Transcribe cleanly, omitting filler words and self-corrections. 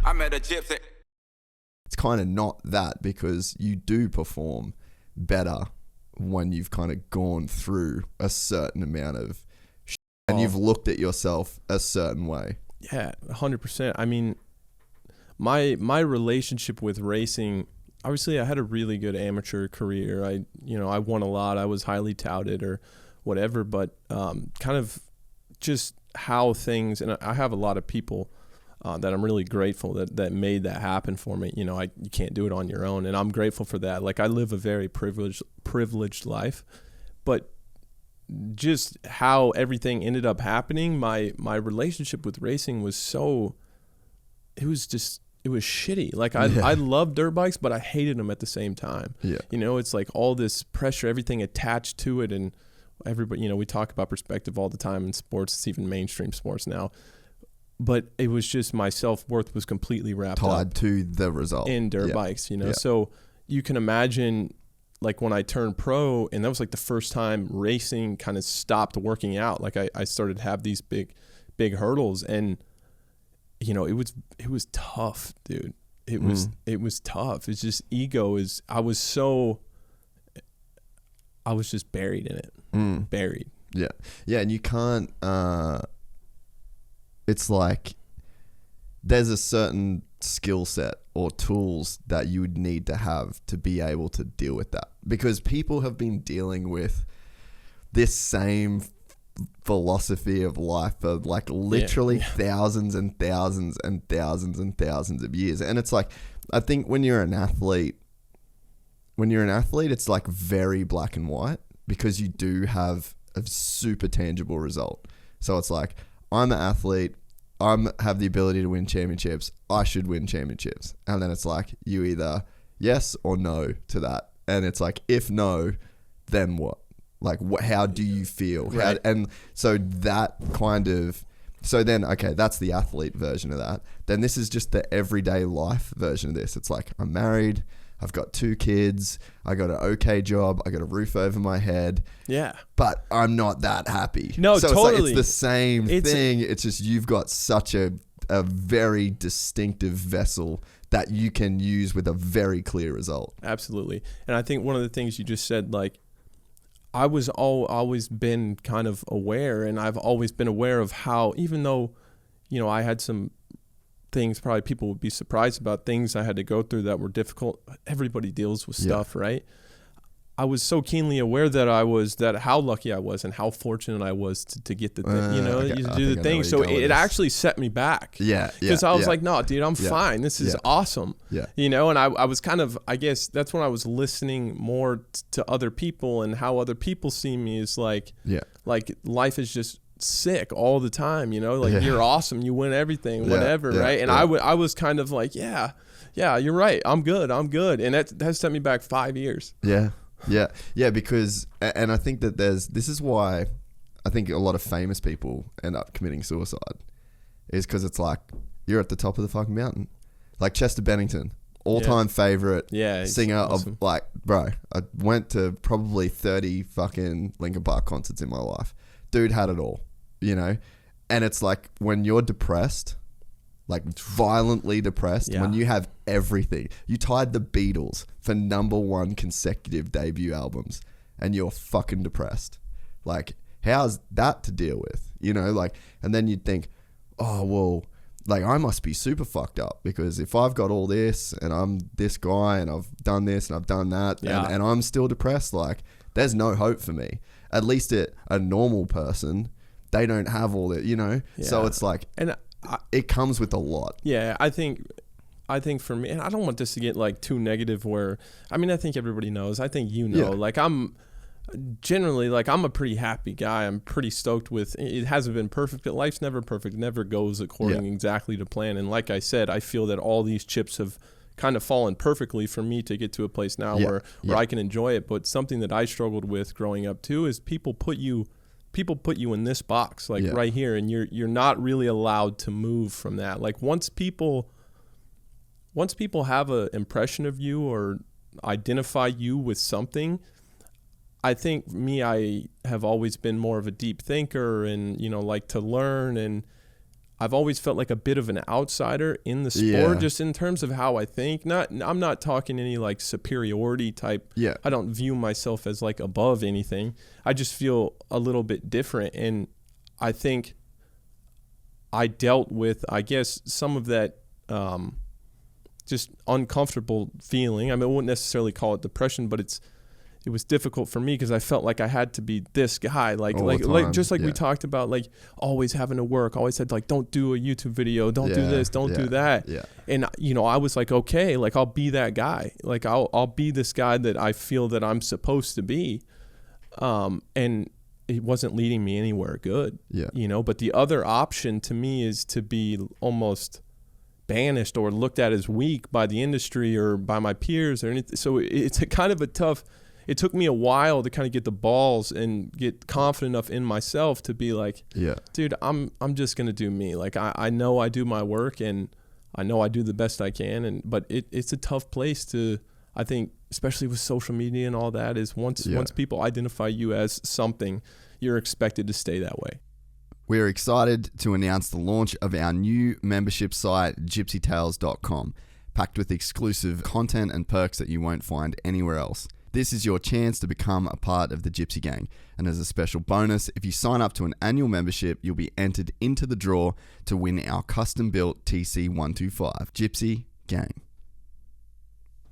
I met a Gypsy. It's kind of not that, because you do perform better when you've kind of gone through a certain amount of shit and you've looked at yourself a certain way. Yeah, 100%. I mean, my relationship with racing, obviously I had a really good amateur career. I won a lot. I was highly touted or whatever, but kind of just how things, and I have a lot of people that I'm really grateful that made that happen for me. You know, you can't do it on your own, and I'm grateful for that. Like, I live a very privileged life, but just how everything ended up happening, my relationship with racing was it was shitty. Like, I love dirt bikes, but I hated them at the same time. Yeah. You know, it's like all this pressure, everything attached to it, and everybody, you know, we talk about perspective all the time in sports. It's even mainstream sports now. But it was just, my self-worth was completely wrapped up tied to the result in dirt bikes, you know. So you can imagine, like, when I turned pro, and that was like the first time racing kind of stopped working out. Like, I started to have these big hurdles, and you know, it was tough, dude. It was tough. It's just I was just buried in it. Buried. Yeah. Yeah. And you can't, it's like there's a certain skill set or tools that you would need to have to be able to deal with that, because people have been dealing with this same philosophy of life for like literally thousands and thousands and thousands and thousands of years. And it's like, I think when you're an athlete, it's like very black and white, because you do have a super tangible result. So it's like, I'm an athlete, have the ability to win championships, I should win championships. And then it's like, you either yes or no to that. And it's like, if no, then what? Like, how do you feel? Right. And so that kind of, so then, okay, that's the athlete version of that. Then this is just the everyday life version of this. It's like, I'm married, I've got 2 kids, I got an okay job, I got a roof over my head. Yeah. But I'm not that happy. No, so totally. It's like, it's the same thing. It's just, you've got such a very distinctive vessel that you can use with a very clear result. Absolutely. And I think one of the things you just said, like, I was always been kind of aware, and I've always been aware of how, even though, you know, I had some things probably people would be surprised about, things I had to go through that were difficult. Everybody deals with stuff, right? I was so keenly aware that how lucky I was and how fortunate I was to get the thing, you know, to do the thing. So it actually set me back. Yeah. Because I was like, no, dude, I'm fine. This is awesome. Yeah. You know, and I was kind of, I guess that's when I was listening more to other people, and how other people see me is like, like, life is just sick all the time, you know, like, you're awesome, you win everything, whatever, right? And I was kind of like, yeah, you're right, I'm good, and that set me back 5 years. Yeah, because, and I think that this is why I think a lot of famous people end up committing suicide, is because it's like, you're at the top of the fucking mountain. Like Chester Bennington, all-time favorite singer awesome. Of, like, bro, I went to probably 30 fucking Linkin Park concerts in my life. Dude had it all, you know? And it's like, when you're depressed, like violently depressed, when you have everything, you tied the Beatles for #1 consecutive debut albums, and you're fucking depressed. Like, how's that to deal with? You know, like, and then you'd think, oh, well, like, I must be super fucked up, because if I've got all this and I'm this guy and I've done this and I've done that and I'm still depressed, like, there's no hope for me. At least a normal person, they don't have all that, you know? So it's like, and it comes with a lot. Yeah, I think for me, and I don't want this to get like too negative where, I mean, I think everybody knows, I think, you know, like, I'm generally, like, I'm a pretty happy guy. I'm pretty stoked with, it hasn't been perfect, but life's never perfect. It never goes according exactly to plan. And like I said, I feel that all these chips have kind of fallen perfectly for me to get to a place now where I can enjoy it. But something that I struggled with growing up too is people put you in this box, like right here, and you're not really allowed to move from that. Like, once people have an impression of you or identify you with something, I think I have always been more of a deep thinker, and, you know, like to learn, and I've always felt like a bit of an outsider in the sport, just in terms of how I think. I'm not talking any like superiority type. Yeah. I don't view myself as like above anything. I just feel a little bit different. And I think I dealt with, I guess, some of that just uncomfortable feeling. I mean, I wouldn't necessarily call it depression, but it was difficult for me because I felt like I had to be this guy, like just like we talked about, like always having to work, always said like, don't do a YouTube video, don't do this, don't do that. Yeah. And I was like, okay, like I'll be that guy. Like I'll be this guy that I feel that I'm supposed to be. And it wasn't leading me anywhere good. Yeah. But the other option to me is to be almost banished or looked at as weak by the industry or by my peers or anything. So it's a kind of a tough. It took me a while to kind of get the balls and get confident enough in myself to be like, dude, I'm just gonna do me. Like I know I do my work and I know I do the best I can. But it's a tough place to, I think, especially with social media and all that, is once people identify you as something, you're expected to stay that way. We're excited to announce the launch of our new membership site, gypsytales.com, packed with exclusive content and perks that you won't find anywhere else. This is your chance to become a part of the Gypsy Gang. And as a special bonus, if you sign up to an annual membership, you'll be entered into the draw to win our custom-built TC125. Gypsy Gang.